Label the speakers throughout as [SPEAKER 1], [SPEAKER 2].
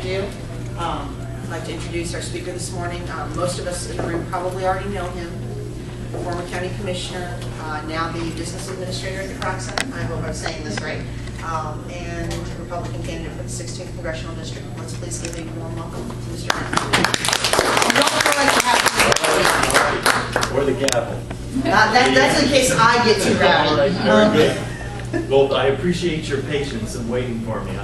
[SPEAKER 1] do. I'd like to introduce our speaker this morning. Most of us in the room probably already know him. Former county commissioner, now the business administrator at the Croc Center. I hope I'm saying this right. And Republican candidate for the 16th Congressional District. Let's please give a warm welcome to Mr.
[SPEAKER 2] Or the gavel.
[SPEAKER 1] That's in case I get too rowdy.
[SPEAKER 2] Well, I appreciate your patience in waiting for me.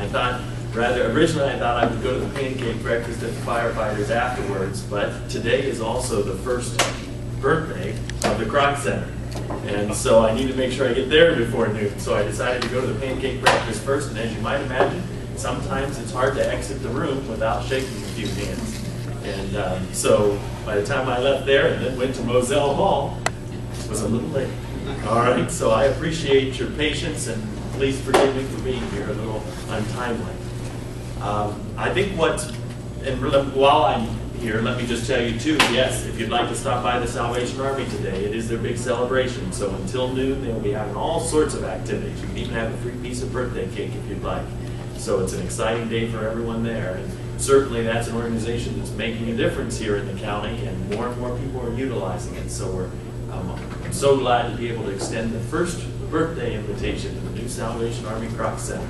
[SPEAKER 2] Originally I thought I would go to the pancake breakfast at the firefighters afterwards, but today is also the first birthday of the Croc Center. And so I need to make sure I get there before noon. So I decided to go to the pancake breakfast first, and as you might imagine, sometimes it's hard to exit the room without shaking a few hands. And so by the time I left there and then went to Moselle Hall, it was a little late. All right, so I appreciate your patience, and please forgive me for being here a little untimely. I think while I'm here, let me just tell you too, yes, if you'd like to stop by the Salvation Army today, it is their big celebration. So until noon, they'll be having all sorts of activities. You can even have a free piece of birthday cake if you'd like. So it's an exciting day for everyone there. And certainly that's an organization that's making a difference here in the county, and more people are utilizing it. So I'm so glad to be able to extend the first birthday invitation to the new Salvation Army Croc Center.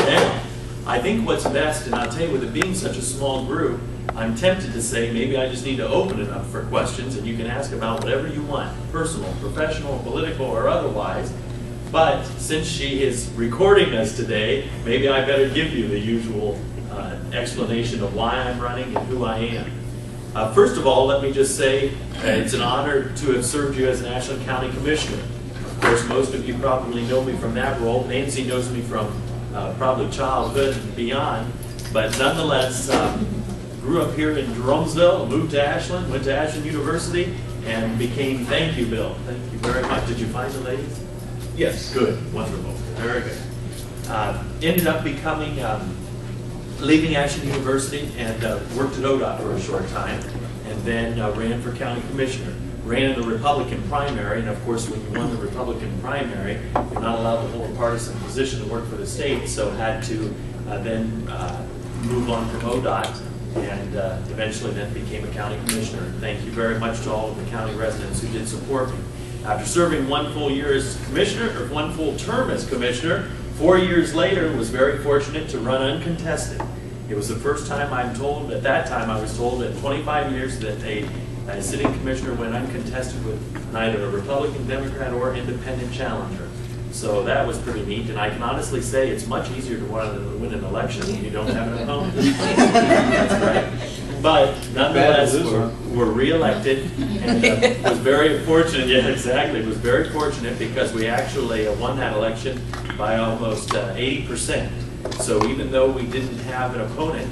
[SPEAKER 2] And I think what's best, and I'll tell you, with it being such a small group, I'm tempted to say maybe I just need to open it up for questions, and you can ask about whatever you want, personal, professional, political, or otherwise. But since she is recording us today, maybe I better give you the usual explanation of why I'm running and who I am. First of all, let me just say it's an honor to have served you as an Ashland County Commissioner. Of course, most of you probably know me from that role. Nancy knows me from probably childhood and beyond, but nonetheless, grew up here in Jeromesville, moved to Ashland, went to Ashland University, and became, thank you, Bill. Thank you very much. Did you find the ladies? Yes. Good. Wonderful. Very good. Ended up becoming, leaving Ashland University and worked at ODOT for a short time, and then ran for county commissioner. Ran in the Republican primary, and of course when you won the Republican primary, you're not allowed to hold a partisan position to work for the state, so had to then move on from ODOT, and eventually then became a county commissioner. Thank you very much to all of the county residents who did support me. After serving 1 full year as commissioner, or 1 full term as commissioner, 4 years later was very fortunate to run uncontested. It was the first time I'm told, at that time I was told in 25 years that a sitting commissioner went uncontested with neither a Republican, Democrat, or independent challenger. So that was pretty neat, and I can honestly say it's much easier to win an election when you don't have an opponent. That's right. But nonetheless, we're re-elected, and was very fortunate. Yeah, exactly. Was very fortunate because we actually won that election by almost 80%. So even though we didn't have an opponent,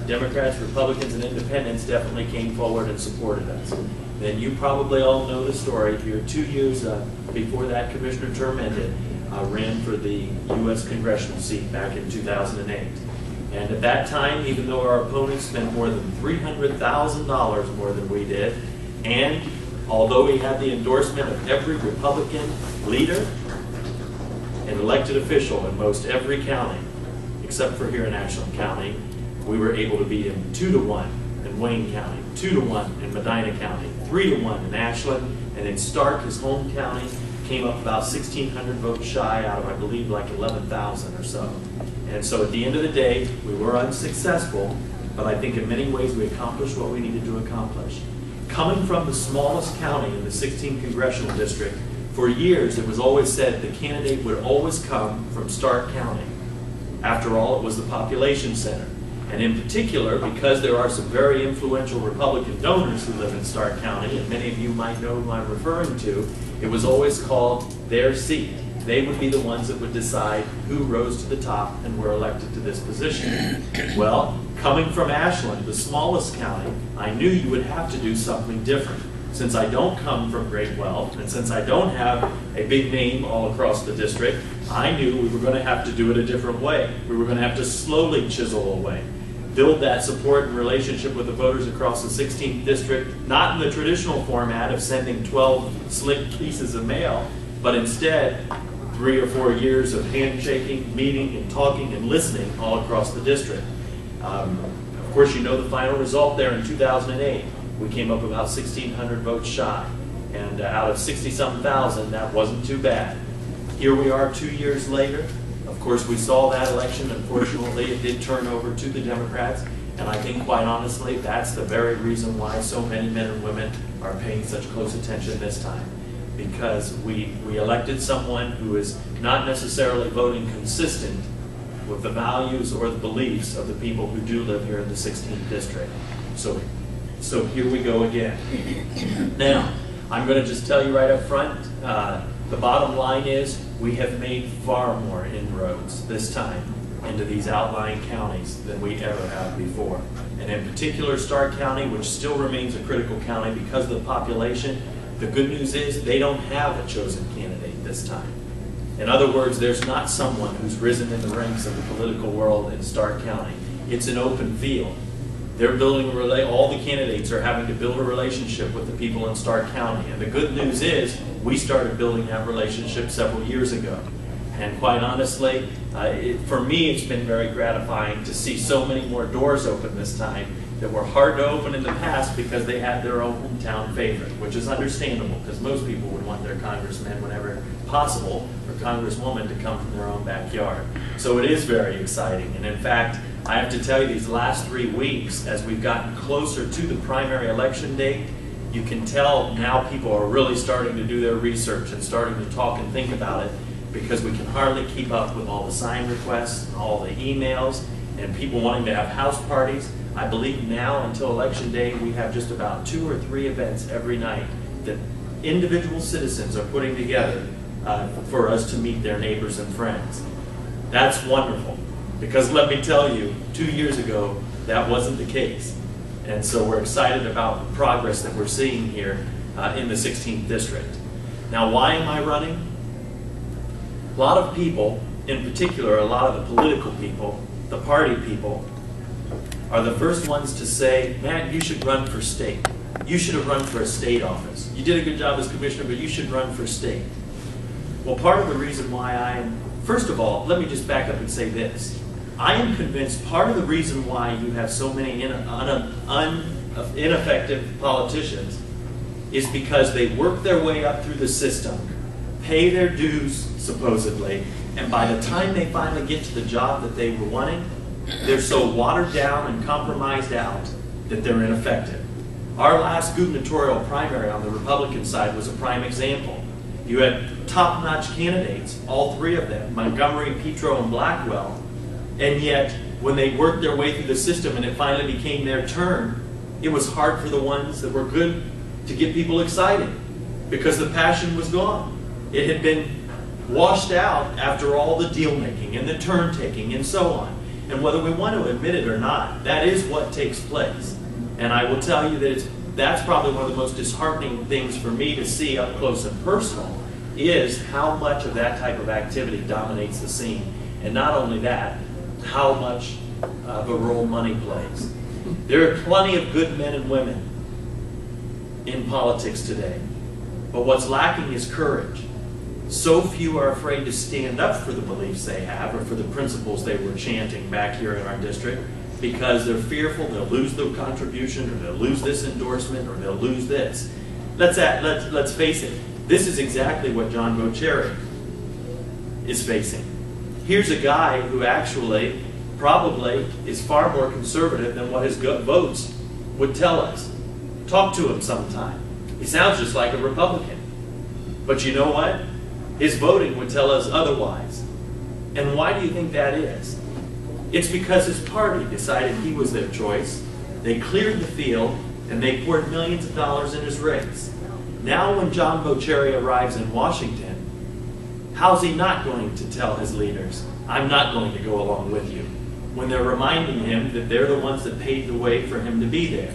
[SPEAKER 2] Democrats, Republicans, and independents definitely came forward and supported us. Then you probably all know the story. Here, 2 years before that commissioner term ended, ran for the U.S. Congressional seat back in 2008. And at that time, even though our opponents spent more than $300,000 more than we did, and although he had the endorsement of every Republican leader and elected official in most every county, except for here in Ashland County, we were able to beat him 2-1 in Wayne County, 2-1 in Medina County, 3-1 in Ashland, and in Stark, his home county, came up about 1,600 votes shy out of, I believe, like 11,000 or so. And so at the end of the day, we were unsuccessful, but I think in many ways we accomplished what we needed to accomplish. Coming from the smallest county in the 16th Congressional District, for years it was always said the candidate would always come from Stark County. After all, it was the population center. And in particular, because there are some very influential Republican donors who live in Stark County, and many of you might know who I'm referring to, it was always called their seat. They would be the ones that would decide who rose to the top and were elected to this position. Well, coming from Ashland, the smallest county, I knew you would have to do something different. Since I don't come from great wealth, and since I don't have a big name all across the district, I knew we were going to have to do it a different way. We were going to have to slowly chisel away, build that support and relationship with the voters across the 16th district, not in the traditional format of sending 12 slick pieces of mail, but instead 3 or 4 years of handshaking, meeting, and talking and listening all across the district. Of course, you know the final result there in 2008. We came up about 1,600 votes shy. And out of 60-some thousand, that wasn't too bad. Here we are 2 years later. Of course, we saw that election. Unfortunately, it did turn over to the Democrats. And I think, quite honestly, that's the very reason why so many men and women are paying such close attention this time. Because we elected someone who is not necessarily voting consistent with the values or the beliefs of the people who do live here in the 16th district. So here we go again. Now, I'm going to just tell you right up front, the bottom line is we have made far more inroads this time into these outlying counties than we ever have before. And in particular, Stark County, which still remains a critical county because of the population, the good news is they don't have a chosen candidate this time. In other words, there's not someone who's risen in the ranks of the political world in Stark County. It's an open field. They're building all the candidates are having to build a relationship with the people in Stark County. And the good news is we started building that relationship several years ago. And quite honestly, for me, it's been very gratifying to see so many more doors open this time that were hard to open in the past because they had their own hometown favorite, which is understandable because most people would want their congressman whenever possible or congresswoman to come from their own backyard. So it is very exciting. And in fact, I have to tell you, these last 3 weeks, as we've gotten closer to the primary election date, you can tell now people are really starting to do their research and starting to talk and think about it because we can hardly keep up with all the sign requests and all the emails and people wanting to have house parties. I believe now until election day we have just about 2 or 3 events every night that individual citizens are putting together for us to meet their neighbors and friends. That's wonderful because let me tell you, 2 years ago that wasn't the case. And so we're excited about the progress that we're seeing here in the 16th district. Now, why am I running? A lot of people, in particular a lot of the political people, the party people, are the first ones to say, Matt, you should run for state. You should have run for a state office. You did a good job as commissioner, but you should run for state. Well, part of the reason why I am, first of all, let me just back up and say this. I am convinced part of the reason why you have so many ineffective politicians is because they work their way up through the system, pay their dues, supposedly, and by the time they finally get to the job that they were wanting, they're so watered down and compromised out that they're ineffective. Our last gubernatorial primary on the Republican side was a prime example. You had top-notch candidates, all 3 of them, Montgomery, Petro, and Blackwell, and yet when they worked their way through the system and it finally became their turn, it was hard for the ones that were good to get people excited because the passion was gone. It had been washed out after all the deal-making and the turn-taking and so on. And whether we want to admit it or not, that is what takes place. And I will tell you that that's probably one of the most disheartening things for me to see up close and personal is how much of that type of activity dominates the scene. And not only that, how much of a role money plays. There are plenty of good men and women in politics today. But what's lacking is courage. So few are afraid to stand up for the beliefs they have or for the principles they were chanting back here in our district because they're fearful they'll lose the contribution or they'll lose this endorsement or they'll lose this. Let's face it, this is exactly what John Bocherry is facing. Here's a guy who actually probably is far more conservative than what his votes would tell us. Talk to him sometime. He sounds just like a Republican. But you know what? His voting would tell us otherwise. And why do you think that is? It's because his party decided he was their choice. They cleared the field, and they poured millions of dollars in his race. Now when John Bocherry arrives in Washington, how's he not going to tell his leaders, I'm not going to go along with you, when they're reminding him that they're the ones that paved the way for him to be there?